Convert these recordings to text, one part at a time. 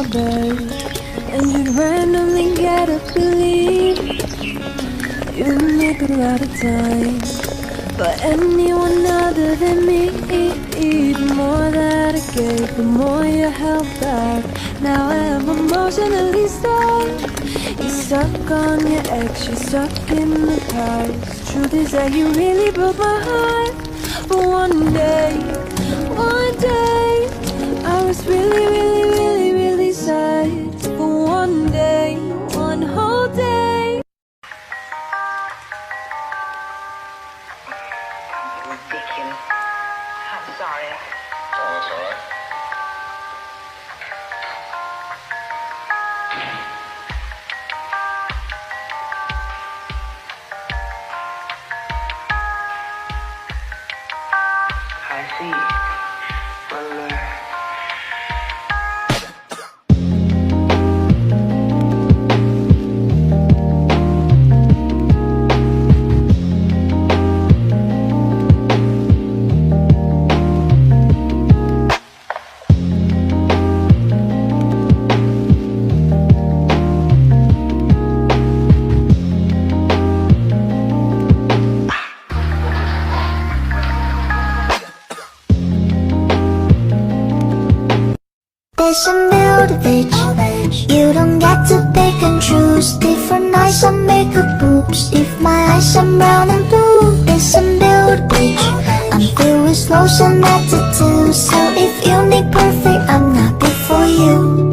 my bed, and you'd randomly get up to leave. You make a lot of time for anyone other than me. The more that I gave, the more you held back. Now I am emotionally stuck. You're stuck on your ex, you're stuck in the past. Truth is that you really broke my heart. But one day, I was really sad. But one day, one whole day. Ridiculous. I'm sorry. Oh, that's all right. I see. Well, There's a motivation. You don't get to pick and choose. Different eyes on makeup boobs. If my eyes are brown and blue, there's a motivation. I'm filled with flaws and attitudes. So if you need perfect, I'm not good for you.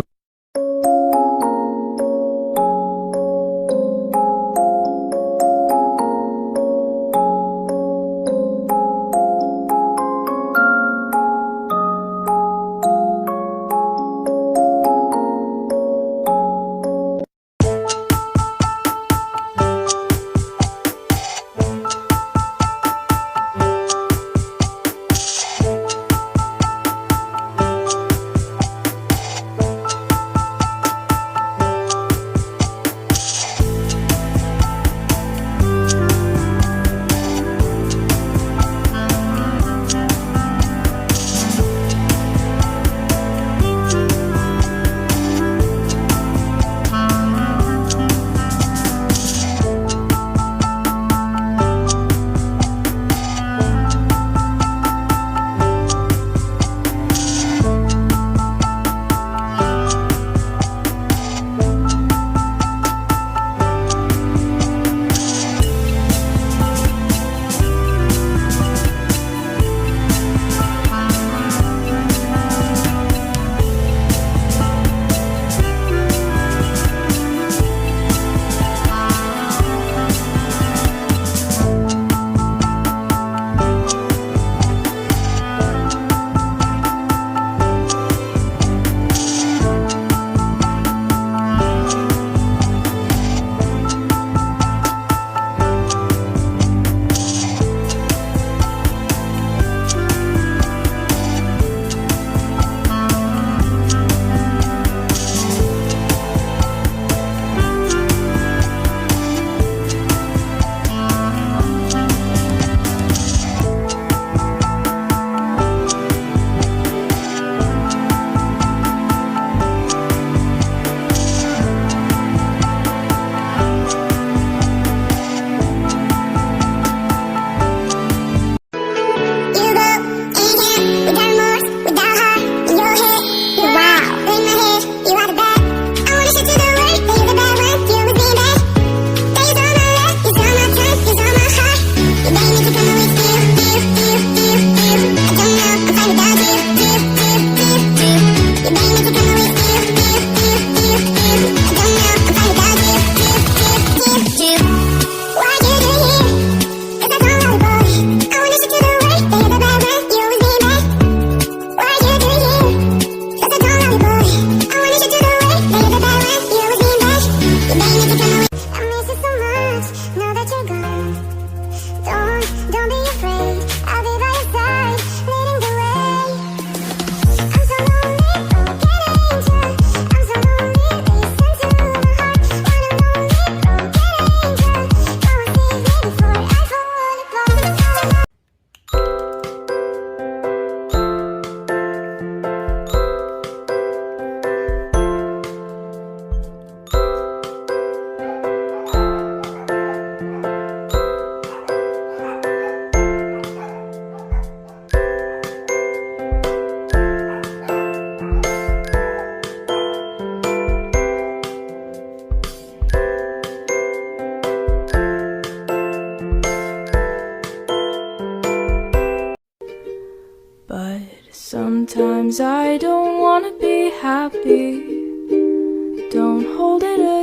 Sometimes I don't wanna be happy. Don't hold it